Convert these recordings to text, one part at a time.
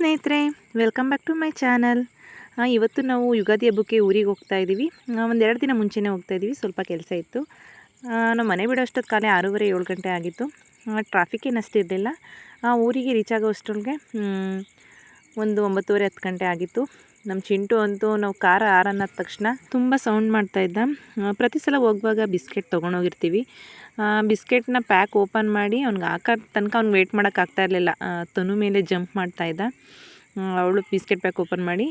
ಸ್ನೇಹಿತರೆ, welcome back to my channel. ಇವತ್ತು ನಾವು ಯುಗಾದಿ ಹಬ್ಬಕ್ಕೆ ಊರಿಗೆ ಹೋಗ್ತಾ ಇದ್ದೀವಿ. ಒಂದು 2 ದಿನ ಮುಂಚೆನೇ ಹೋಗ್ತಾ ಇದ್ದೀವಿ. ಸ್ವಲ್ಪ ಕೆಲಸ ಇತ್ತು. ನಾವು ಮನೆ ಬಿಡೋ ಅಷ್ಟೊತ್ತು ಕಾಲೇ 6:30 7 ಗಂಟೆ ಆಗಿತ್ತು. ಟ್ರಾಫಿಕ್ ಏನು ಅಷ್ಟಿರಲಿಲ್ಲ. ಊರಿಗೆ ರೀಚ್ ಆಗೋ ಅಷ್ಟರೊಳಗೆ ಒಂದು 9:30 10 ಗಂಟೆ ಆಗಿತ್ತು. ನಮ್ಮ ಚಿಂಟು ಅಂತೂ ನಾವು ಕಾರ ಅನ್ನೋ ತಕ್ಷಣ ತುಂಬ ಸೌಂಡ್ ಮಾಡ್ತಾಯಿದ್ದ. ಪ್ರತಿ ಸಲ ಹೋಗುವಾಗ ಬಿಸ್ಕೆಟ್ ತೊಗೊಂಡೋಗಿರ್ತೀವಿ. ಬಿಸ್ಕೆಟ್ನ ಪ್ಯಾಕ್ ಓಪನ್ ಮಾಡಿ ಅವ್ನಿಗೆ ಹಾಕೋ ತನಕ ಅವ್ನಿಗೆ ವೆಯ್ಟ್ ಮಾಡೋಕ್ಕಾಗ್ತಾ ಇರಲಿಲ್ಲ. ತನು ಮೇಲೆ ಜಂಪ್ ಮಾಡ್ತಾಯಿದ್ದ. ಅವಳು ಬಿಸ್ಕೆಟ್ ಪ್ಯಾಕ್ ಓಪನ್ ಮಾಡಿ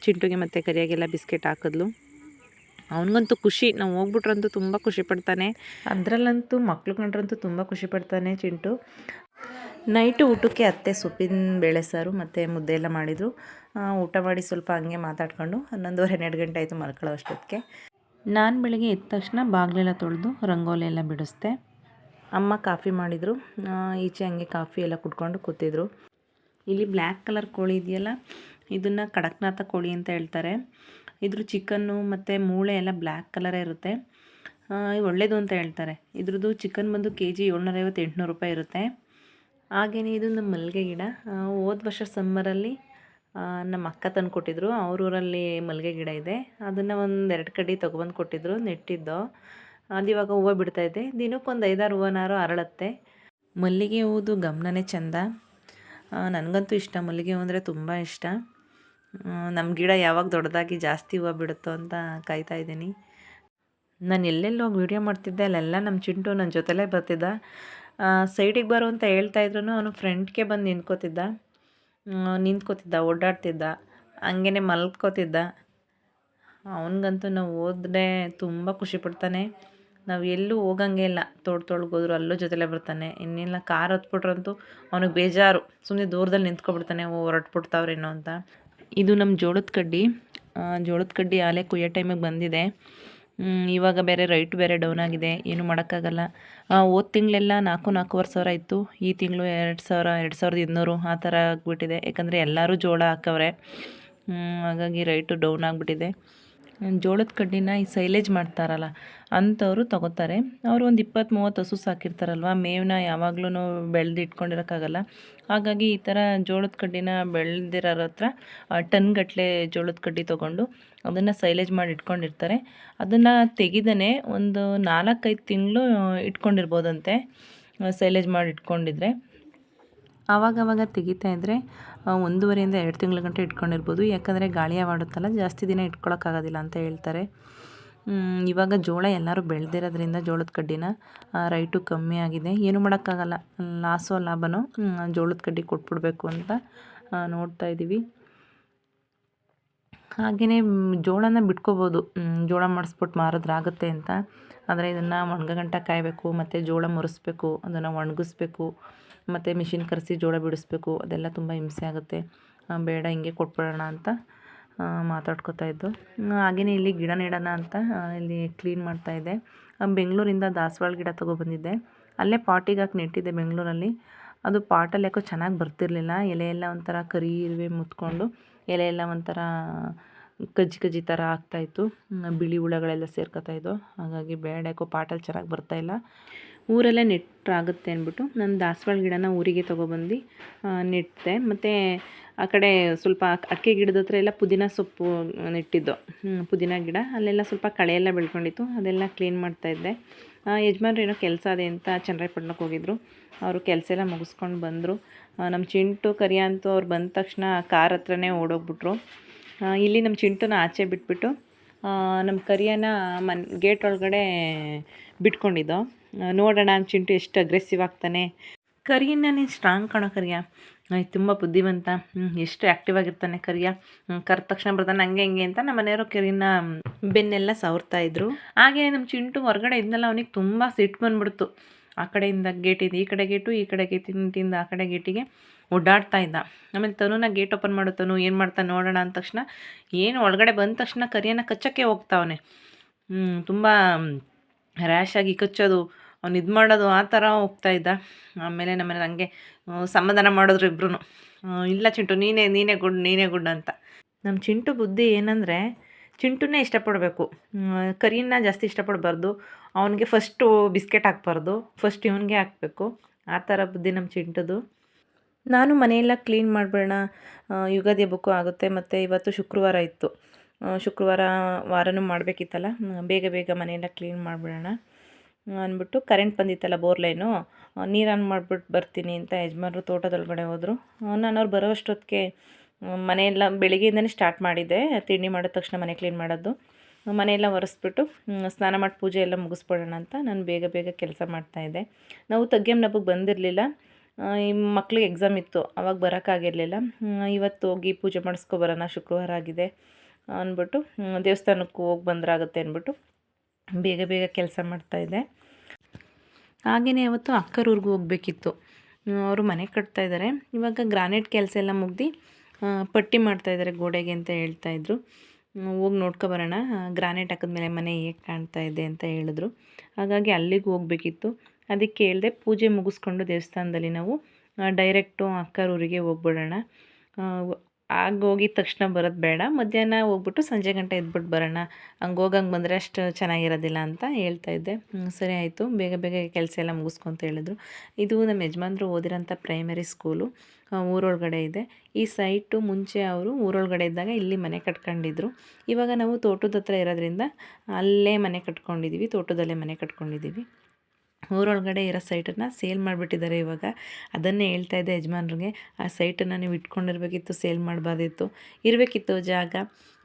ಚಿಂಟುಗೆ ಮತ್ತು ಕರಿಯಾಗೆಲ್ಲ ಬಿಸ್ಕೆಟ್ ಹಾಕಿದ್ಲು. ಅವನಿಗಂತೂ ಖುಷಿ. ನಾವು ಹೋಗ್ಬಿಟ್ರಂತೂ ತುಂಬ ಖುಷಿ ಪಡ್ತಾನೆ. ಅದರಲ್ಲಂತೂ ಮಕ್ಳು ಕಂಡ್ರಂತೂ ತುಂಬ ಖುಷಿ ಪಡ್ತಾನೆ ಚಿಂಟು. ನೈಟು ಊಟಕ್ಕೆ ಅತ್ತೆ ಸೊಪ್ಪಿನ ಬೇಳೆ ಸಾರು ಮತ್ತು ಮುದ್ದೆ ಎಲ್ಲ ಮಾಡಿದರು. ಊಟ ಮಾಡಿ ಸ್ವಲ್ಪ ಹಂಗೆ ಮಾತಾಡ್ಕೊಂಡು 11:30 12 ಗಂಟೆ ಆಯಿತು ಮಲ್ಕೊಳ್ಳೋ ಅಷ್ಟೊತ್ತಿಗೆ. ನಾನು ಬೆಳಗ್ಗೆ ಎದ್ದ ತಕ್ಷಣ ಬಾಗಿಲೆಲ್ಲ ತೊಳೆದು ರಂಗೋಲಿ ಎಲ್ಲ ಬಿಡಿಸ್ದೆ. ಅಮ್ಮ ಕಾಫಿ ಮಾಡಿದರು. ಈಚೆ ಹಂಗೆ ಕಾಫಿ ಎಲ್ಲ ಕುಡ್ಕೊಂಡು ಕೂತಿದ್ರು. ಇಲ್ಲಿ ಬ್ಲ್ಯಾಕ್ ಕಲರ್ ಕೋಳಿ ಇದೆಯಲ್ಲ, ಇದನ್ನು ಕಡಕ್ನಾಥ ಕೋಳಿ ಅಂತ ಹೇಳ್ತಾರೆ. ಇದ್ರ ಚಿಕನ್ನು ಮತ್ತು ಮೂಳೆ ಎಲ್ಲ ಬ್ಲ್ಯಾಕ್ ಕಲರೇ ಇರುತ್ತೆ. ಒಳ್ಳೆಯದು ಅಂತ ಹೇಳ್ತಾರೆ. ಇದ್ರದ್ದು ಚಿಕನ್ ಬಂದು kg 750 800 ರೂಪಾಯಿ ಇರುತ್ತೆ. ಹಾಗೆಯೇ ಇದೊಂದು ಮಲ್ಲಿಗೆ ಗಿಡ. ಹೋದ ವರ್ಷ ಸಮ್ಮರಲ್ಲಿ ನಮ್ಮ ಅಕ್ಕ ತಂದು ಕೊಟ್ಟಿದ್ರು. ಅವ್ರ ಊರಲ್ಲಿ ಮಲ್ಲಿಗೆ ಗಿಡ ಇದೆ. ಅದನ್ನು ಒಂದು 2 ಕಡ್ಡಿ ತೊಗೊಬಂದು ಕೊಟ್ಟಿದ್ರು, ನೆಟ್ಟಿದ್ದು. ಅದು ಇವಾಗ ಹೂವು ಬಿಡ್ತಾಯಿದೆ. ದಿನಕ್ಕೊಂದು 5-6 ಹೂವನಾರು ಅರಳುತ್ತೆ. ಮಲ್ಲಿಗೆ ಹೂವುದು ಗಮನನೇ ಚೆಂದ. ನನಗಂತೂ ಇಷ್ಟ. ಮಲ್ಲಿಗೆ ಹೂ ಅಂದರೆ ತುಂಬ ಇಷ್ಟ. ನಮ್ಮ ಗಿಡ ಯಾವಾಗ ದೊಡ್ಡದಾಗಿ ಜಾಸ್ತಿ ಹೂವು ಬಿಡುತ್ತೋ ಅಂತ ಕಾಯ್ತಾ ಇದ್ದೀನಿ. ನಾನು ಎಲ್ಲೆಲ್ಲಿ ಹೋಗಿ ವೀಡಿಯೋ ಮಾಡ್ತಿದ್ದೆ ಅಲ್ಲೆಲ್ಲ ನಮ್ಮ ಚಿಂಟು ನನ್ನ ಜೊತೆಲೇ ಬರ್ತಿದ್ದ. ಸೈಡಿಗೆ ಬರೋ ಅಂತ ಹೇಳ್ತಾಯಿದ್ರು. ಅವನು ಫ್ರಂಟ್ಗೆ ಬಂದು ನಿಂತ್ಕೋತಿದ್ದ, ಓಡಾಡ್ತಿದ್ದ, ಹಂಗೇ ಮಲ್ಕೋತಿದ್ದ. ಅವನಿಗಂತೂ ನಾವು ಹೋದ್ರೆ ತುಂಬ ಖುಷಿ ಪಡ್ತಾನೆ. ನಾವು ಎಲ್ಲೂ ಹೋಗಂಗೆ ಇಲ್ಲ. ತೋಟದೊಳಗೋದ್ರು ಅಲ್ಲೂ ಜೊತೆಲೇ ಬರ್ತಾನೆ. ಇನ್ನೆಲ್ಲ ಕಾರ್ ಹತ್ಬಿಟ್ರಂತೂ ಅವನಿಗೆ ಬೇಜಾರು. ಸುಮ್ಮನೆ ದೂರದಲ್ಲಿ ನಿಂತ್ಕೊಬಿಡ್ತಾನೆ, ಹೊರಟ್ಬಿಡ್ತಾವ್ರೇನೋ ಅಂತ. ಇದು ನಮ್ಮ ಜೋಳದ ಕಡ್ಡಿ ಆಲೆ ಕುಯ್ಯೋ ಟೈಮಿಗೆ ಬಂದಿದೆ. ಇವಾಗ ಬೇರೆ ರೈಟ್ ಬೇರೆ ಡೌನ್ ಆಗಿದೆ, ಏನು ಮಾಡೋಕ್ಕಾಗಲ್ಲ. ಹೋದ ತಿಂಗಳೆಲ್ಲ 4,000-4,500 ಇತ್ತು. ಈ ತಿಂಗಳು 2,000 2,200 ಆ ಥರ ಆಗಿಬಿಟ್ಟಿದೆ. ಯಾಕಂದರೆ ಎಲ್ಲರೂ ಜೋಳ ಹಾಕವ್ರೆ. ಹಾಗಾಗಿ ರೈಟು ಡೌನ್ ಆಗಿಬಿಟ್ಟಿದೆ. ಜೋಳದ ಕಡ್ಡಿನ ಈ ಸೈಲೇಜ್ ಮಾಡ್ತಾರಲ್ಲ ಅಂಥವರು ತೊಗೋತಾರೆ. ಅವರು ಒಂದು 20-30 ಹಸು ಸಾಕಿರ್ತಾರಲ್ವ, ಮೇವನ್ನ ಯಾವಾಗಲೂ ಬೆಳೆದು ಇಟ್ಕೊಂಡಿರೋಕ್ಕಾಗಲ್ಲ. ಹಾಗಾಗಿ ಈ ಥರ ಜೋಳದ ಕಡ್ಡಿನ ಬೆಳೆದಿರೋರ ಹತ್ರ ಟನ್ಗಟ್ಟಲೆ ಜೋಳದ ಕಡ್ಡಿ ತೊಗೊಂಡು ಅದನ್ನು ಸೈಲೇಜ್ ಮಾಡಿ ಇಟ್ಕೊಂಡಿರ್ತಾರೆ. ಅದನ್ನು ತೆಗಿದೇ ಒಂದು 4-5 ತಿಂಗಳು ಇಟ್ಕೊಂಡಿರ್ಬೋದಂತೆ, ಸೈಲೇಜ್ ಮಾಡಿ ಇಟ್ಕೊಂಡಿದ್ರೆ. ಆವಾಗವಾಗ ತೆಗಿತಾಯಿದ್ರೆ 1.5 2 ತಿಂಗಳ ಗಂಟೆ ಇಟ್ಕೊಂಡಿರ್ಬೋದು. ಯಾಕಂದರೆ ಗಾಳಿ ಆಡುತ್ತಲ್ಲ, ಜಾಸ್ತಿ ದಿನ ಇಟ್ಕೊಳ್ಳೋಕ್ಕಾಗೋದಿಲ್ಲ ಅಂತ ಹೇಳ್ತಾರೆ. ಇವಾಗ ಜೋಳ ಎಲ್ಲರೂ ಬೆಳೆದಿರೋದ್ರಿಂದ ಜೋಳದ ಕಡ್ಡಿನ ರೈಟು ಕಮ್ಮಿ ಆಗಿದೆ. ಏನು ಮಾಡೋಕ್ಕಾಗಲ್ಲ, ಲಾಸೋ ಲಾಭನೋ ಜೋಳದ ಕಡ್ಡಿ ಕೊಟ್ಬಿಡ್ಬೇಕು ಅಂತ ನೋಡ್ತಾ ಇದ್ದೀವಿ. ಹಾಗೆಯೇ ಜೋಳನ ಬಿಟ್ಕೋಬೋದು, ಜೋಳ ಮಾಡಿಸ್ಬಿಟ್ಟು ಮಾರಿದ್ರಾಗುತ್ತೆ ಅಂತ. ಆದರೆ ಇದನ್ನು ಒಣಗಗಂಟ ಕಾಯಬೇಕು, ಮತ್ತು ಜೋಳ ಮುರಿಸ್ಬೇಕು, ಅದನ್ನು ಒಣಗಿಸ್ಬೇಕು, ಮತ್ತು ಮಿಷಿನ್ ಕರೆಸಿ ಜೋಳ ಬಿಡಿಸ್ಬೇಕು. ಅದೆಲ್ಲ ತುಂಬ ಹಿಂಸೆ ಆಗುತ್ತೆ. ಬೇಡ ಹಿಂಗೆ ಕೊಟ್ಬಿಡೋಣ ಅಂತ ಮಾತಾಡ್ಕೊತಾ ಇದ್ದು. ಹಾಗೆಯೇ ಇಲ್ಲಿ ಗಿಡ ನೆಡೋಣ ಅಂತ ಇಲ್ಲಿ ಕ್ಲೀನ್ ಮಾಡ್ತಾಯಿದ್ದೆ. ಬೆಂಗಳೂರಿಂದ ದಾಸವಾಳ ಗಿಡ ತೊಗೊಬಂದಿದ್ದೆ. ಅಲ್ಲೇ ಪಾಟಿಗೆ ಹಾಕಿ ನೆಟ್ಟಿದ್ದೆ ಬೆಂಗಳೂರಲ್ಲಿ. ಅದು ಪಾಟಲ್ಲಿ ಯಾಕೋ ಚೆನ್ನಾಗಿ ಬರ್ತಿರ್ಲಿಲ್ಲ. ಎಲೆ ಎಲ್ಲ ಒಂಥರ ಕರಿ ಇರುವೆ ಮುತ್ಕೊಂಡು ಎಲೆ ಎಲ್ಲ ಒಂಥರ ಕಜ್ಜಿ ಥರ ಆಗ್ತಾಯಿತ್ತು. ಬಿಳಿ ಹುಳಗಳೆಲ್ಲ ಸೇರ್ಕೊತಾಯಿದ್ದು. ಹಾಗಾಗಿ ಬೇಡ, ಯಾಕೋ ಪಾಟಲ್ಲಿ ಚೆನ್ನಾಗಿ ಬರ್ತಾಯಿಲ್ಲ. ಊರಲ್ಲೇ ನೆಟ್ಟರಾಗುತ್ತೆ ಅಂದ್ಬಿಟ್ಟು ನಾನು ದಾಸವಾಳ ಗಿಡನ ಊರಿಗೆ ತೊಗೊಬಂದು ನೆಟ್ಟಿದೆ. ಮತ್ತು ಆ ಕಡೆ ಸ್ವಲ್ಪ ಅಡಿಕೆ ಗಿಡದ ಹತ್ರ ಎಲ್ಲ ಪುದೀನ ಸೊಪ್ಪು ನೆಟ್ಟಿದ್ದು. ಪುದೀನ ಗಿಡ ಅಲ್ಲೆಲ್ಲ ಸ್ವಲ್ಪ ಕಳೆ ಎಲ್ಲ ಬೆಳ್ಕೊಂಡಿತ್ತು. ಅದೆಲ್ಲ ಕ್ಲೀನ್ ಮಾಡ್ತಾಯಿದ್ದೆ. ಯಜಮಾನ್ರು ಏನೋ ಕೆಲಸ ಅದೇ ಅಂತ ಚನ್ನರಾಯಪಟ್ಟಣಕ್ಕೆ ಹೋಗಿದ್ರು. ಅವರು ಕೆಲಸ ಎಲ್ಲ ಮುಗಿಸ್ಕೊಂಡು ಬಂದರು. ನಮ್ಮ ಚಿಂಟು ಕರಿಯ ಅಂತೂ ಅವ್ರು ಬಂದ ತಕ್ಷಣ ಕಾರ್ ಹತ್ರನೇ ಓಡೋಗ್ಬಿಟ್ರು. ಇಲ್ಲಿ ನಮ್ಮ ಚಿಂಟುನ ಆಚೆ ಬಿಟ್ಬಿಟ್ಟು ನಮ್ಮ ಕರಿಯನ ಗೇಟ್ ಒಳಗಡೆ ಬಿಟ್ಕೊಂಡಿದ್ದೋ. ನೋಡೋಣ ನಮ್ಮ ಚಿಂಟು ಎಷ್ಟು ಅಗ್ರೆಸಿವ್ ಆಗ್ತಾನೆ. ಕರಿಯನ್ನ ನೀನು ಸ್ಟ್ರಾಂಗ್ ಕಾಣೋ ಕರಿಯ, ತುಂಬ ಬುದ್ಧಿವಂತ, ಎಷ್ಟು ಆ್ಯಕ್ಟಿವ್ ಆಗಿರ್ತಾನೆ ಕರಿಯ. ಕರೆದ ತಕ್ಷಣ ಬರ್ತಾನೆ, ಹಂಗೆ ಹಿಂಗೆ ಅಂತ ನಮ್ಮ ಮನೆಯವರು ಕರಿಯನ್ನ ಬೆನ್ನೆಲ್ಲ ಸವರ್ತಾಯಿದ್ರು. ಹಾಗೆ ನಮ್ಮ ಚಿಂಟು ಹೊರಗಡೆ ಇದ್ನಲ್ಲ, ಅವನಿಗೆ ತುಂಬ ಸಿಟ್ಟು ಬಂದ್ಬಿಡ್ತು. ಆ ಕಡೆಯಿಂದ ಗೇಟಿಂದ ಈ ಕಡೆ ಗೇಟು, ಈ ಕಡೆ ಗೇಟಿಂದ ಆ ಕಡೆ ಗೇಟಿಗೆ ಓಡಾಡ್ತಾ ಇದ್ದ. ಆಮೇಲೆ ತನುನ ಗೇಟ್ ಓಪನ್ ಮಾಡು ತನು, ಏನು ಮಾಡ್ತಾನೆ ನೋಡೋಣ ಅಂದ ತಕ್ಷಣ ಏನು ಒಳಗಡೆ ಬಂದ ತಕ್ಷಣ ಕರಿಯನ್ನ ಕಚ್ಚೋಕ್ಕೆ ಹೋಗ್ತಾವನೆ. ತುಂಬ ರ್ಯಾಶಾಗಿ ಕಚ್ಚೋದು, ಅವ್ನು ಇದು ಮಾಡೋದು ಆ ಥರ ಹೋಗ್ತಾಯಿದ್ದ. ಆಮೇಲೆ ನಮ್ಮನೆ ಹಂಗೆ ಸಮಾಧಾನ ಮಾಡಿದ್ರು ಇಬ್ಬರೂ. ಇಲ್ಲ ಚಿಂಟು, ನೀನೇ ಗುಡ್ ಅಂತ. ನಮ್ಮ ಚಿಂಟು ಬುದ್ಧಿ ಏನಂದರೆ, ಚಿಂಟುನೇ ಇಷ್ಟಪಡಬೇಕು, ಕರಿಯನ್ನ ಜಾಸ್ತಿ ಇಷ್ಟಪಡಬಾರ್ದು. ಅವನಿಗೆ ಫಸ್ಟು ಬಿಸ್ಕೆಟ್ ಹಾಕ್ಬಾರ್ದು, ಫಸ್ಟ್ ಇವನಿಗೆ ಹಾಕಬೇಕು. ಆ ಥರ ಬುದ್ಧಿ ನಮ್ಮ ಚಿಂಟುದು. ನಾನು ಮನೆಯೆಲ್ಲ ಕ್ಲೀನ್ ಮಾಡಿಬಿಡೋಣ, ಯುಗಾದಿ ಹಬ್ಬಕ್ಕೂ ಆಗುತ್ತೆ, ಮತ್ತು ಇವತ್ತು ಶುಕ್ರವಾರ ಇತ್ತು, ಶುಕ್ರವಾರ ವಾರನೂ ಮಾಡಬೇಕಿತ್ತಲ್ಲ, ಬೇಗ ಬೇಗ ಮನೆಯೆಲ್ಲ ಕ್ಲೀನ್ ಮಾಡಿಬಿಡೋಣ ಅಂದ್ಬಿಟ್ಟು ಕರೆಂಟ್ ಬಂದಿತ್ತಲ್ಲ ಬೋರ್ ಲೈನು, ನೀರು ಆನ್ ಮಾಡಿಬಿಟ್ಟು ಬರ್ತೀನಿ ಅಂತ ಯಜಮಾನ್ರು ತೋಟದೊಳಗಡೆ ಹೋದರು. ನಾನು ಅವ್ರು ಬರೋ ಅಷ್ಟೊತ್ತಿಗೆ ಮನೆಯೆಲ್ಲ ಬೆಳಿಗ್ಗೆಯಿಂದನೇ ಸ್ಟಾರ್ಟ್ ಮಾಡಿದ್ದೆ, ತಿಂಡಿ ಮಾಡಿದ ತಕ್ಷಣ ಮನೆ ಕ್ಲೀನ್ ಮಾಡೋದು, ಮನೆಯೆಲ್ಲ ಒರೆಸ್ಬಿಟ್ಟು ಸ್ನಾನ ಮಾಡಿ ಪೂಜೆ ಎಲ್ಲ ಮುಗಿಸ್ಬಿಡೋಣ ಅಂತ ನಾನು ಬೇಗ ಬೇಗ ಕೆಲಸ ಮಾಡ್ತಾಯಿದ್ದೆ. ನಾವು ತಗ್ಗೇಮ್ ಹಬ್ಬಕ್ಕೆ ಬಂದಿರಲಿಲ್ಲ, ಈ ಮಕ್ಳಿಗೆ ಎಕ್ಸಾಮ್ ಇತ್ತು, ಅವಾಗ ಬರೋಕ್ಕಾಗಿರಲಿಲ್ಲ. ಇವತ್ತು ಹೋಗಿ ಪೂಜೆ ಮಾಡಿಸ್ಕೊಬರೋಣ, ಶುಕ್ರವಾರ ಆಗಿದೆ ಅಂದ್ಬಿಟ್ಟು ದೇವಸ್ಥಾನಕ್ಕೆ ಹೋಗಿ ಬಂದ್ರಾಗುತ್ತೆ ಅಂದ್ಬಿಟ್ಟು ಬೇಗ ಬೇಗ ಕೆಲಸ ಮಾಡ್ತಾಯಿದ್ದೆ. ಹಾಗೆಯೇ ಅವತ್ತು ಅಕ್ಕರೂರಿಗೂ ಹೋಗಬೇಕಿತ್ತು, ಅವರು ಮನೆ ಕಟ್ತಾಯಿದ್ದಾರೆ. ಇವಾಗ ಗ್ರಾನೈಟ್ ಕೆಲಸ ಎಲ್ಲ ಮುಗ್ದು ಪಟ್ಟಿ ಮಾಡ್ತಾಯಿದ್ದಾರೆ ಗೋಡೆಗೆ ಅಂತ ಹೇಳ್ತಾಯಿದ್ರು. ಹೋಗಿ ನೋಡ್ಕೊಬರೋಣ, ಗ್ರಾನೈಟ್ ಹಾಕಿದ್ಮೇಲೆ ಮನೆ ಹೇಗೆ ಕಾಣ್ತಾ ಇದೆ ಅಂತ ಹೇಳಿದ್ರು. ಹಾಗಾಗಿ ಅಲ್ಲಿಗೂ ಹೋಗಬೇಕಿತ್ತು. ಅದಕ್ಕೆ ಹೇಳಿದೆ ಪೂಜೆ ಮುಗಿಸ್ಕೊಂಡು ದೇವಸ್ಥಾನದಲ್ಲಿ ನಾವು ಡೈರೆಕ್ಟು ಅಕ್ಕರೂರಿಗೆ ಹೋಗ್ಬಿಡೋಣ, ಆಗ ಹೋಗಿದ ತಕ್ಷಣ ಬರೋದು ಬೇಡ, ಮಧ್ಯಾಹ್ನ ಹೋಗ್ಬಿಟ್ಟು ಸಂಜೆ ಗಂಟೆ ಇದ್ಬಿಟ್ಟು ಬರೋಣ, ಹಂಗೆ ಹೋಗಂಗೆ ಬಂದರೆ ಅಷ್ಟು ಚೆನ್ನಾಗಿರೋದಿಲ್ಲ ಅಂತ ಹೇಳ್ತಾಯಿದ್ದೆ. ಸರಿ ಆಯಿತು, ಬೇಗ ಬೇಗ ಕೆಲಸ ಎಲ್ಲ ಮುಗಿಸ್ಕೊಂತ ಹೇಳಿದ್ರು. ಇದು ನಮ್ಮ ಯಜಮಾನ್ರು ಓದಿರೋಂಥ ಪ್ರೈಮರಿ ಸ್ಕೂಲು, ಊರೊಳಗಡೆ ಇದೆ. ಈ ಸೈಟು ಮುಂಚೆ ಅವರು ಊರೊಳಗಡೆ ಇದ್ದಾಗ ಇಲ್ಲಿ ಮನೆ ಕಟ್ಕೊಂಡಿದ್ರು. ಇವಾಗ ನಾವು ತೋಟದ ಹತ್ರ ಇರೋದ್ರಿಂದ ಅಲ್ಲೇ ಮನೆ ಕಟ್ಕೊಂಡಿದ್ದೀವಿ, ತೋಟದಲ್ಲೇ ಮನೆ ಕಟ್ಕೊಂಡಿದ್ದೀವಿ. ಊರೊಳಗಡೆ ಇರೋ ಸೈಟನ್ನು ಸೇಲ್ ಮಾಡಿಬಿಟ್ಟಿದ್ದಾರೆ ಇವಾಗ. ಅದನ್ನೇ ಹೇಳ್ತಾಯಿದ್ದೆ ಯಜಮಾನ್ರಿಗೆ, ಆ ಸೈಟನ್ನು ನೀವು ಇಟ್ಕೊಂಡಿರ್ಬೇಕಿತ್ತು, ಸೇಲ್ ಮಾಡಬಾರ್ದಿತ್ತು, ಇರಬೇಕಿತ್ತು ಜಾಗ.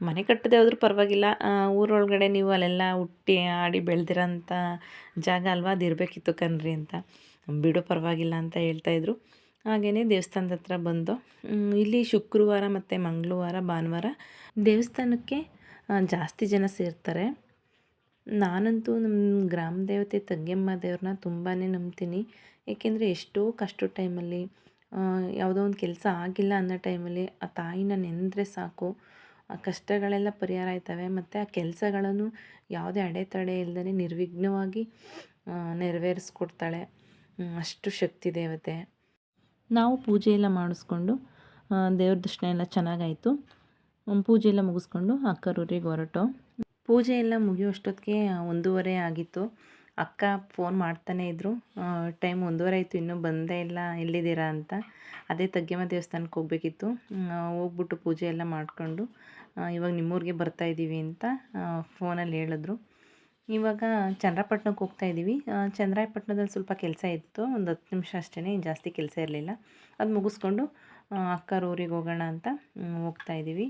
ಮನೆ ಕಟ್ಟದೆ ಹೋದ್ರೂ ಪರವಾಗಿಲ್ಲ, ಊರೊಳಗಡೆ ನೀವು ಅಲ್ಲೆಲ್ಲ ಹುಟ್ಟಿ ಆಡಿ ಬೆಳೆದಿರೋಂಥ ಜಾಗ ಅಲ್ವಾ, ಅದು ಇರಬೇಕಿತ್ತು ಕಣ್ರಿ ಅಂತ. ಬಿಡು ಪರವಾಗಿಲ್ಲ ಅಂತ ಹೇಳ್ತಾಯಿದ್ರು. ಹಾಗೆಯೇ ದೇವಸ್ಥಾನದ ಹತ್ರ ಬಂದು ಇಲ್ಲಿ ಶುಕ್ರವಾರ ಮತ್ತು ಮಂಗಳವಾರ ಭಾನುವಾರ ದೇವಸ್ಥಾನಕ್ಕೆ ಜಾಸ್ತಿ ಜನ ಸೇರ್ತಾರೆ. ನಾನಂತೂ ನಮ್ಮ ಗ್ರಾಮ ದೇವತೆ ತಗ್ಗಮ್ಮ ದೇವ್ರನ್ನ ತುಂಬಾ ನಂಬ್ತೀನಿ. ಏಕೆಂದರೆ ಎಷ್ಟೋ ಕಷ್ಟದ ಟೈಮಲ್ಲಿ, ಯಾವುದೋ ಒಂದು ಕೆಲಸ ಆಗಿಲ್ಲ ಅನ್ನೋ ಟೈಮಲ್ಲಿ ಆ ತಾಯಿನ ನೆನೆದ್ರೆ ಸಾಕು, ಆ ಕಷ್ಟಗಳೆಲ್ಲ ಪರಿಹಾರ ಆಯ್ತವೆ. ಮತ್ತು ಆ ಕೆಲಸಗಳನ್ನು ಯಾವುದೇ ಅಡೆತಡೆ ಇಲ್ಲದೇ ನಿರ್ವಿಘ್ನವಾಗಿ ನೆರವೇರಿಸ್ಕೊಡ್ತಾಳೆ. ಅಷ್ಟು ಶಕ್ತಿ ದೇವತೆ. ನಾವು ಪೂಜೆ ಎಲ್ಲ ಮಾಡಿಸ್ಕೊಂಡು ದೇವ್ರ ದರ್ಶನ ಎಲ್ಲ ಚೆನ್ನಾಗಾಯಿತು. ಪೂಜೆ ಎಲ್ಲ ಮುಗಿಸ್ಕೊಂಡು ಅಕ್ಕರೂರಿಗೆ ಹೊರಟು. ಪೂಜೆ ಎಲ್ಲ ಮುಗಿಯೋಷ್ಟೊತ್ತಿಗೆ 1:30 ಆಗಿತ್ತು. ಅಕ್ಕ ಫೋನ್ ಮಾಡ್ತಾನೇ ಇದ್ದರು, ಟೈಮ್ 1:30 ಆಯಿತು, ಇನ್ನೂ ಬಂದೇ ಇಲ್ಲ, ಎಲ್ಲಿದ್ದೀರಾ ಅಂತ. ಅದೇ ತಗ್ಗಮ್ಮ ದೇವಸ್ಥಾನಕ್ಕೆ ಹೋಗಬೇಕಿತ್ತು. ಹೋಗ್ಬಿಟ್ಟು ಪೂಜೆ ಎಲ್ಲ ಮಾಡಿಕೊಂಡು ಇವಾಗ ನಿಮ್ಮೂರಿಗೆ ಬರ್ತಾಯಿದ್ದೀವಿ ಅಂತ ಫೋನಲ್ಲಿ ಹೇಳಿದ್ರು. ಇವಾಗ ಚನ್ನರಾಯಪಟ್ಟಣಕ್ಕೆ ಹೋಗ್ತಾಯಿದ್ದೀವಿ. ಚನ್ನರಾಯಪಟ್ಟಣದಲ್ಲಿ ಸ್ವಲ್ಪ ಕೆಲಸ ಇತ್ತು, ಒಂದು 10 ನಿಮಿಷ ಅಷ್ಟೇ, ಜಾಸ್ತಿ ಕೆಲಸ ಇರಲಿಲ್ಲ. ಅದು ಮುಗಿಸ್ಕೊಂಡು ಅಕ್ಕರೂರಿಗೆ ಹೋಗೋಣ ಅಂತ ಹೋಗ್ತಾಯಿದ್ದೀವಿ.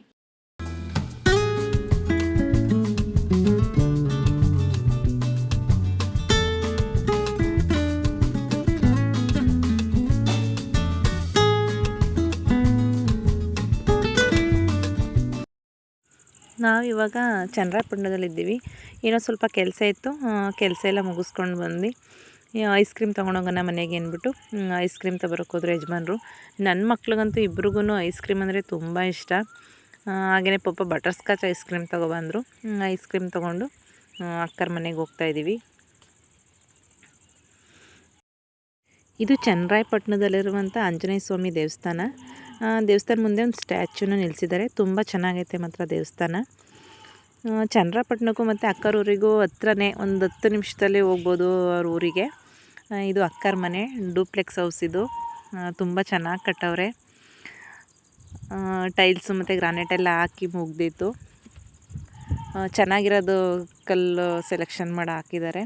ನಾವಿವಾಗ ಚನ್ನರಾಯಪಟ್ಟಣದಲ್ಲಿದ್ದೀವಿ. ಏನೋ ಸ್ವಲ್ಪ ಕೆಲಸ ಇತ್ತು, ಕೆಲಸ ಎಲ್ಲ ಮುಗಿಸ್ಕೊಂಡು ಬಂದು ಐಸ್ ಕ್ರೀಮ್ ತೊಗೊಂಡೋಗೋಣ ಮನೆಗೆ ಅಂದ್ಬಿಟ್ಟು ಐಸ್ ಕ್ರೀಮ್ ತೊಗೊಬರೋಕೆ ಹೋದ್ರು ಯಜಮಾನ್ರು. ನನ್ನ ಮಕ್ಳಿಗಂತೂ ಇಬ್ರಿಗೂ ಐಸ್ ಕ್ರೀಮ್ ಅಂದರೆ ತುಂಬ ಇಷ್ಟ. ಹಾಗೆಯೇ ಪಾಪ ಬಟರ್ ಸ್ಕಾಚ್ ಐಸ್ ಕ್ರೀಮ್ ತೊಗೊಬಂದರು. ಐಸ್ ಕ್ರೀಮ್ ತೊಗೊಂಡು ಅಕ್ಕರ ಮನೆಗೆ ಹೋಗ್ತಾಯಿದ್ದೀವಿ. ಇದು ಚನ್ನರಾಯಪಟ್ಟಣದಲ್ಲಿರುವಂಥ ಆಂಜನೇಯ ಸ್ವಾಮಿ ದೇವಸ್ಥಾನ. ದೇವಸ್ಥಾನ ಮುಂದೆ ಒಂದು ಸ್ಟ್ಯಾಚ್ಯೂನ ನಿಲ್ಲಿಸಿದ್ದಾರೆ. ತುಂಬ ಚೆನ್ನಾಗೈತೆ ಮಾತ್ರ ದೇವಸ್ಥಾನ. ಚನ್ನರಾಯಪಟ್ಟಣಕ್ಕೂ ಮತ್ತು ಅಕ್ಕರೂರಿಗೂ ಹತ್ರನೇ, ಒಂದು 10 ನಿಮಿಷದಲ್ಲಿ ಹೋಗ್ಬೋದು ಅವ್ರ ಊರಿಗೆ. ಇದು ಅಕ್ಕರ ಮನೆ, ಡೂಪ್ಲೆಕ್ಸ್ ಹೌಸ್ ಇದು. ತುಂಬ ಚೆನ್ನಾಗಿ ಕಟ್ಟವ್ರೆ, ಟೈಲ್ಸು ಮತ್ತು ಗ್ರಾನೈಟ್ ಎಲ್ಲ ಹಾಕಿ ಮುಗ್ದಿತ್ತು. ಚೆನ್ನಾಗಿರೋದು ಕಲ್ಲು ಸೆಲೆಕ್ಷನ್ ಮಾಡಿ ಹಾಕಿದ್ದಾರೆ.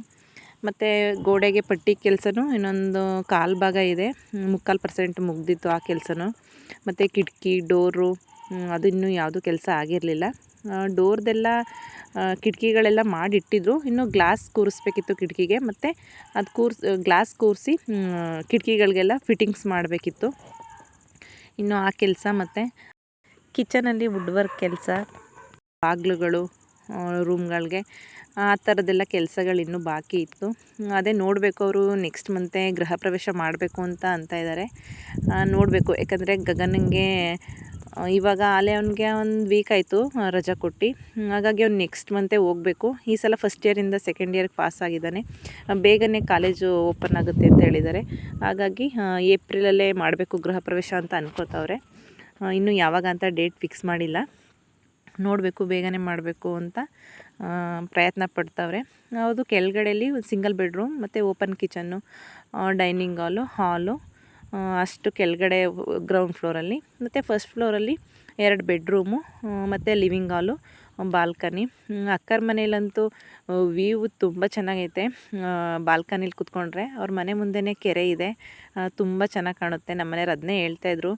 ಮತ್ತು ಗೋಡೆಗೆ ಪಟ್ಟಿ ಕೆಲಸನೂ ಇನ್ನೊಂದು 1/4 ಭಾಗ ಇದೆ, 3/4% ಮುಗ್ದಿತ್ತು ಆ ಕೆಲಸನೂ. ಮತ್ತು ಕಿಟಕಿ, ಡೋರು ಅದು ಇನ್ನೂ ಯಾವುದೂ ಕೆಲಸ ಆಗಿರಲಿಲ್ಲ. ಡೋರ್ದೆಲ್ಲ ಕಿಟಕಿಗಳೆಲ್ಲ ಮಾಡಿಟ್ಟಿದ್ರು, ಇನ್ನು ಗ್ಲಾಸ್ ಕೂರಿಸ್ಬೇಕಿತ್ತು ಕಿಟಕಿಗೆ, ಮತ್ತು ಅದು ಗ್ಲಾಸ್ ಕೂರಿಸಿ ಕಿಟಕಿಗಳಿಗೆಲ್ಲ ಫಿಟ್ಟಿಂಗ್ಸ್ ಮಾಡಬೇಕಿತ್ತು. ಇನ್ನು ಆ ಕೆಲಸ, ಮತ್ತು ಕಿಚನಲ್ಲಿ ವುಡ್ ವರ್ಕ್ ಕೆಲಸ, ಬಾಗಿಲುಗಳು ರೂಮ್ಗಳಿಗೆ, ಆ ಥರದ್ದೆಲ್ಲ ಕೆಲಸಗಳು ಇನ್ನೂ ಬಾಕಿ ಇತ್ತು. ಅದೇ ನೋಡಬೇಕು, ಅವರು ನೆಕ್ಸ್ಟ್ ಮಂತೆ ಗೃಹ ಪ್ರವೇಶ ಮಾಡಬೇಕು ಅಂತ ಇದ್ದಾರೆ. ನೋಡಬೇಕು, ಯಾಕಂದರೆ ಗಗನಿಗೆ ಇವಾಗ ಅವನಿಗೆ 1 ವೀಕ್ ಆಯಿತು ರಜಾ ಕೊಟ್ಟು. ಹಾಗಾಗಿ ಅವ್ನು ನೆಕ್ಸ್ಟ್ ಮಂತೆ ಹೋಗಬೇಕು. ಈ ಸಲ ಫಸ್ಟ್ ಇಯರಿಂದ ಸೆಕೆಂಡ್ ಇಯರ್ಗೆ ಪಾಸ್ ಆಗಿದ್ದಾನೆ. ಬೇಗನೆ ಕಾಲೇಜು ಓಪನ್ ಆಗುತ್ತೆ ಅಂತ ಹೇಳಿದ್ದಾರೆ. ಹಾಗಾಗಿ ಏಪ್ರಿಲಲ್ಲೇ ಮಾಡಬೇಕು ಗೃಹ ಪ್ರವೇಶ ಅಂತ ಅನ್ಕೋತವ್ರೆ. ಇನ್ನೂ ಯಾವಾಗ ಅಂತ ಡೇಟ್ ಫಿಕ್ಸ್ ಮಾಡಿಲ್ಲ. ನೋಡಬೇಕು, ಬೇಗನೆ ಮಾಡಬೇಕು ಅಂತ ಪ್ರಯತ್ನ ಪಡ್ತಾವ್ರೆ. ಅದು ಕೆಳಗಡೆಯಲ್ಲಿ ಒಂದು ಸಿಂಗಲ್ ಬೆಡ್ರೂಮ್ ಮತ್ತು ಓಪನ್ ಕಿಚನ್ನು, ಡೈನಿಂಗ್ ಹಾಲು, ಅಷ್ಟು ಕೆಳಗಡೆ ಗ್ರೌಂಡ್ ಫ್ಲೋರಲ್ಲಿ. ಮತ್ತು ಫಸ್ಟ್ ಫ್ಲೋರಲ್ಲಿ 2 ಬೆಡ್ರೂಮು ಮತ್ತು ಲಿವಿಂಗ್ ಹಾಲು, ಬಾಲ್ಕನಿ. ಅಕ್ಕರ ಮನೇಲಂತೂ ವ್ಯೂ ತುಂಬ ಚೆನ್ನಾಗೈತೆ. ಬಾಲ್ಕನಿಲಿ ಕೂತ್ಕೊಂಡ್ರೆ ಅವ್ರ ಮನೆ ಮುಂದೆನೇ ಕೆರೆ ಇದೆ, ತುಂಬ ಚೆನ್ನಾಗಿ ಕಾಣುತ್ತೆ. ನಮ್ಮ ಮನೆಯವ್ರು ಅದನ್ನೇ ಹೇಳ್ತಾಯಿದ್ರು,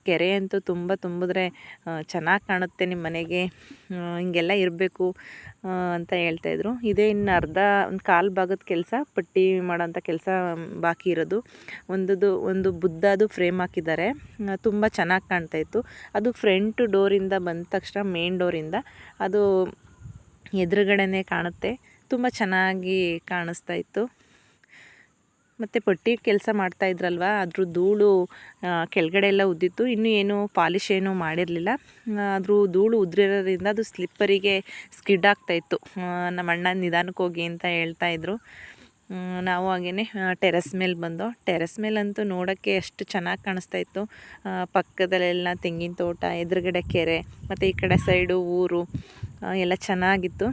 ಕೆರೆ ಅಂತೂ ತುಂಬ ತುಂಬಿದ್ರೆ ಚೆನ್ನಾಗಿ ಕಾಣುತ್ತೆ ನಿಮ್ಮ ಮನೆಗೆ, ಹಿಂಗೆಲ್ಲ ಇರಬೇಕು ಅಂತ ಹೇಳ್ತಾಯಿದ್ರು. ಇದೇ ಇನ್ನು ಒಂದು ಕಾಲು ಭಾಗದ ಕೆಲಸ, ಪಟ್ಟಿ ಮಾಡೋಂಥ ಕೆಲಸ ಬಾಕಿ ಇರೋದು. ಒಂದು ಬುದ್ಧದು ಫ್ರೇಮ್ ಹಾಕಿದ್ದಾರೆ, ತುಂಬ ಚೆನ್ನಾಗಿ ಕಾಣ್ತಾಯಿತ್ತು. ಅದು ಫ್ರಂಟ್ ಡೋರಿಂದ ಬಂದ ತಕ್ಷಣ ಮೇನ್ ಡೋರಿಂದ ಅದು ಎದುರುಗಡೆನೇ ಕಾಣುತ್ತೆ, ತುಂಬ ಚೆನ್ನಾಗಿ ಕಾಣಿಸ್ತಾ ಇತ್ತು. ಮತ್ತು ಪಟ್ಟಿ ಕೆಲಸ ಮಾಡ್ತಾಯಿದ್ರಲ್ವ, ಅದ್ರ ಧೂಳು ಕೆಳಗಡೆ ಎಲ್ಲ ಉದ್ದಿತ್ತು. ಇನ್ನೂ ಏನು ಪಾಲಿಶ್ ಏನೂ ಮಾಡಿರಲಿಲ್ಲ. ಅದ್ರ ಧೂಳು ಉದುರಿರೋದ್ರಿಂದ ಅದು ಸ್ಲಿಪ್ಪರಿಗೆ ಸ್ಕಿಡ್ ಆಗ್ತಾಯಿತ್ತು. ನಮ್ಮ ಅಣ್ಣ ನಿಧಾನಕ್ಕೆ ಹೋಗಿ ಅಂತ ಹೇಳ್ತಾಯಿದ್ರು. ನಾವು ಹಾಗೇ ಟೆರೆಸ್ ಮೇಲೆ ಬಂದೋ. ಟೆರೆಸ್ ಮೇಲಂತೂ ನೋಡೋಕ್ಕೆ ಎಷ್ಟು ಚೆನ್ನಾಗಿ ಕಾಣಿಸ್ತಾ ಇತ್ತು. ಪಕ್ಕದಲ್ಲೆಲ್ಲ ತೆಂಗಿನ ತೋಟ, ಎದುರುಗಡೆ ಕೆರೆ, ಮತ್ತು ಈ ಕಡೆ ಸೈಡು ಊರು ಎಲ್ಲ ಚೆನ್ನಾಗಿತ್ತು.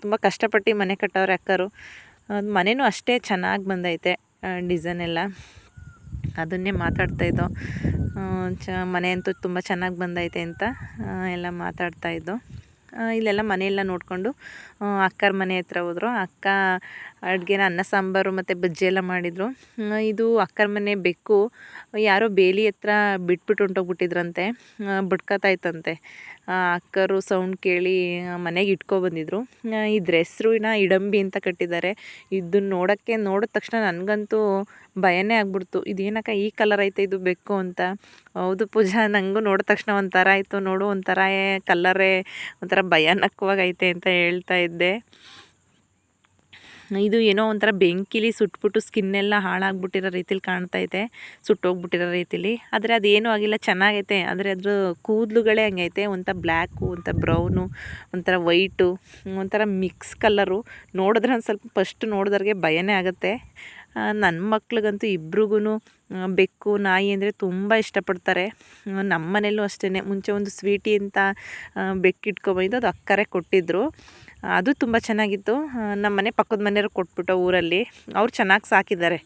ತುಂಬ ಕಷ್ಟಪಟ್ಟು ಮನೆ ಕಟ್ಟೋರು ಅಕ್ಕರು. ಮನೆಯೂ ಅಷ್ಟೇ ಚೆನ್ನಾಗಿ ಬಂದೈತೆ, ಡಿಸೈನ್ ಎಲ್ಲ ಅದನ್ನೇ ಮಾತಾಡ್ತಾಯಿದ್ದೋ. ಮನೆ ಅಂತೂ ತುಂಬ ಚೆನ್ನಾಗಿ ಬಂದೈತೆ ಅಂತ ಎಲ್ಲ ಮಾತಾಡ್ತಾಯಿದ್ದೋ. ಇಲ್ಲೆಲ್ಲ ಮನೆಯೆಲ್ಲ ನೋಡಿಕೊಂಡು ಅಕ್ಕರ ಮನೆ ಹತ್ರ ಹೋದ್ರು. ಅಕ್ಕ ಅಡುಗೆನ ಅನ್ನ ಸಾಂಬಾರು ಮತ್ತು ಬಜ್ಜಿ ಎಲ್ಲ ಮಾಡಿದರು. ಇದು ಅಕ್ಕರ ಮನೆ ಬೆಕ್ಕು ಯಾರೋ ಬೇಲಿ ಹತ್ರ ಬಿಟ್ಬಿಟ್ಟು ಹೊಂಟೋಗ್ಬಿಟ್ಟಿದ್ರಂತೆ, ಬಡ್ಕೊತಾಯ್ತಂತೆ. ಅಕ್ಕರು ಸೌಂಡ್ ಕೇಳಿ ಮನೆಗೆ ಇಟ್ಕೊಬಂದಿದ್ರು. ಇದ್ರ ಹೆಸ್ರು ಇಡಂಬಿ ಅಂತ ಕಟ್ಟಿದ್ದಾರೆ. ಇದನ್ನ ನೋಡಿದ ತಕ್ಷಣ ನನಗಂತೂ ಭಯನೇ ಆಗ್ಬಿಡ್ತು. ಇದೇನಕ್ಕ ಈ ಕಲರ್ ಐತೆ ಇದು ಬೆಕ್ಕು ಅಂತ. ಹೌದು ಪೂಜಾ, ನನಗೂ ನೋಡಿದ ತಕ್ಷಣ ಒಂಥರ ಆಯಿತು. ನೋಡು ಒಂಥರ ಕಲ್ಲರೇ ಒಂಥರ ಭಯಾನಕವಾಗೈತೆ ಅಂತ ಹೇಳ್ತಾ ಇದ್ದೆ. ಇದು ಏನೋ ಒಂಥರ ಬೆಂಕಿಲಿ ಸುಟ್ಬಿಟ್ಟು ಸ್ಕಿನ್ನೆಲ್ಲ ಹಾಳಾಗ್ಬಿಟ್ಟಿರೋ ರೀತಿಲಿ ಕಾಣ್ತೈತೆ, ಸುಟ್ಟೋಗ್ಬಿಟ್ಟಿರೋ ರೀತಿಲಿ. ಆದರೆ ಅದೇನೂ ಆಗಿಲ್ಲ, ಚೆನ್ನಾಗೈತೆ. ಆದರೆ ಅದ್ರ ಕೂದಲುಗಳೇ ಹಂಗೈತೆ, ಒಂಥರ ಬ್ಲ್ಯಾಕು, ಒಂಥರ ಬ್ರೌನು, ಒಂಥರ ವೈಟು, ಒಂಥರ ಮಿಕ್ಸ್ ಕಲ್ಲರು. ನೋಡಿದ್ರೆ ಒಂದು ಸ್ವಲ್ಪ ಫಸ್ಟ್ ನೋಡಿದವ್ರಿಗೆ ಭಯನೇ ಆಗುತ್ತೆ. ನನ್ನ ಮಕ್ಳಿಗಂತೂ ಇಬ್ರಿಗೂ ಬೆಕ್ಕು ನಾಯಿ ಅಂದರೆ ತುಂಬ ಇಷ್ಟಪಡ್ತಾರೆ. ನಮ್ಮ ಮನೇಲೂ ಅಷ್ಟೇ. ಮುಂಚೆ ಒಂದು ಸ್ವೀಟಿ ಅಂತ ಬೆಕ್ಕಿಟ್ಕೊಬಂದಿದ್ದು, ಅದು ಅಕ್ಕರೇ ಕೊಟ್ಟಿದ್ದರು. ಅದು ತುಂಬ ಚೆನ್ನಾಗಿತ್ತು. ನಮ್ಮ ಮನೆ ಪಕ್ಕದ ಮನೆಯವ್ರು ಕೊಟ್ಬಿಟ್ಟು ಊರಲ್ಲಿ, ಅವ್ರು ಚೆನ್ನಾಗಿ ಸಾಕಿದ್ದಾರೆ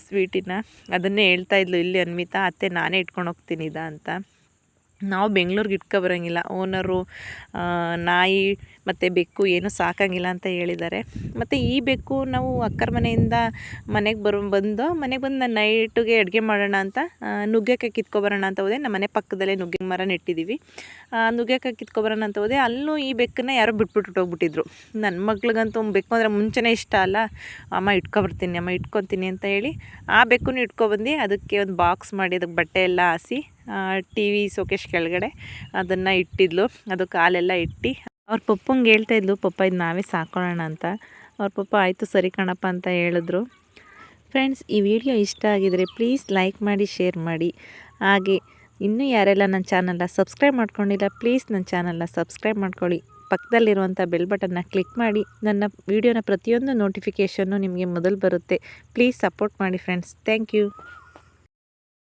ಸ್ವೀಟಿನ. ಅದನ್ನೇ ಹೇಳ್ತಾಯಿದ್ಲು ಇಲ್ಲಿ ಅನ್ವಿತಾ, ಅತ್ತೆ ನಾನೇ ಇಟ್ಕೊಂಡು ಹೋಗ್ತೀನಿ ಅಂತ. ನಾವು ಬೆಂಗಳೂರಿಗೆ ಇಟ್ಕೊಬರೋಂಗಿಲ್ಲ, ಓನರು ನಾಯಿ ಮತ್ತು ಬೆಕ್ಕು ಏನೂ ಸಾಕಂಗಿಲ್ಲ ಅಂತ ಹೇಳಿದ್ದಾರೆ. ಮತ್ತು ಈ ಬೆಕ್ಕು ನಾವು ಅಕ್ಕರ ಮನೆಯಿಂದ ಮನೆಗೆ ಬಂದು ನಾನು ನೈಟಿಗೆ ಅಡುಗೆ ಮಾಡೋಣ ಅಂತ ನುಗ್ಗೆಕಾಯಿ ಕಿತ್ಕೊಬರೋಣ ಅಂತ ಹೋದೆ. ನಮ್ಮ ಮನೆ ಪಕ್ಕದಲ್ಲೇ ನುಗ್ಗೆ ಮರ ನೆಟ್ಟಿದ್ದೀವಿ. ನುಗ್ಗೆಕಾಯಿ ಕಿತ್ಕೊಬರೋಣ ಅಂತ ಹೋದೆ. ಅಲ್ಲೂ ಈ ಬೆಕ್ಕನ್ನ ಯಾರೋ ಬಿಟ್ಬಿಟ್ಟು ನನ್ನ ಮಕ್ಳಿಗಂತೂ ಬೆಕ್ಕು ಅಂದರೆ ಮುಂಚೆನೇ ಇಷ್ಟ ಅಲ್ಲ. ಅಮ್ಮ ಇಟ್ಕೊತೀನಿ ಅಂತ ಹೇಳಿ ಆ ಬೆಕ್ಕನ್ನು ಇಟ್ಕೊಬಂದು ಅದಕ್ಕೆ ಒಂದು ಬಾಕ್ಸ್ ಮಾಡಿ ಅದಕ್ಕೆ ಬಟ್ಟೆ ಎಲ್ಲ ಹಾಸಿ TV ಶೋಕೇಶ್ ಕೆಳಗಡೆ ಅದನ್ನು ಇಟ್ಟಿದ್ಲು. ಅದು ಕಾಲೆಲ್ಲ ಇಟ್ಟು ಅವ್ರ ಪಪ್ಪಂಗೆ ಹೇಳ್ತಾಯಿದ್ಲು, ಪಪ್ಪ ಇದು ನಾವೇ ಸಾಕೊಳ್ಳೋಣ ಅಂತ. ಅವ್ರ ಪಪ್ಪ ಆಯಿತು ಸರಿ ಕಣಪ್ಪ ಅಂತ ಹೇಳಿದ್ರು. ಫ್ರೆಂಡ್ಸ್, ಈ ವಿಡಿಯೋ ಇಷ್ಟ ಆಗಿದರೆ ಪ್ಲೀಸ್ ಲೈಕ್ ಮಾಡಿ, ಶೇರ್ ಮಾಡಿ. ಹಾಗೆ ಇನ್ನೂ ಯಾರೆಲ್ಲ ನನ್ನ ಚಾನಲ್ನ ಸಬ್ಸ್ಕ್ರೈಬ್ ಮಾಡ್ಕೊಂಡಿಲ್ಲ, ಪ್ಲೀಸ್ ನನ್ನ ಚಾನಲ್ನ ಸಬ್ಸ್ಕ್ರೈಬ್ ಮಾಡ್ಕೊಳ್ಳಿ. ಪಕ್ಕದಲ್ಲಿರುವಂಥ ಬೆಲ್ ಬಟನ್ನ ಕ್ಲಿಕ್ ಮಾಡಿ. ನನ್ನ ವಿಡಿಯೋನ ಪ್ರತಿಯೊಂದು ನೋಟಿಫಿಕೇಷನ್ನು ನಿಮಗೆ ಮೊದಲು ಬರುತ್ತೆ. ಪ್ಲೀಸ್ ಸಪೋರ್ಟ್ ಮಾಡಿ ಫ್ರೆಂಡ್ಸ್. Thank you.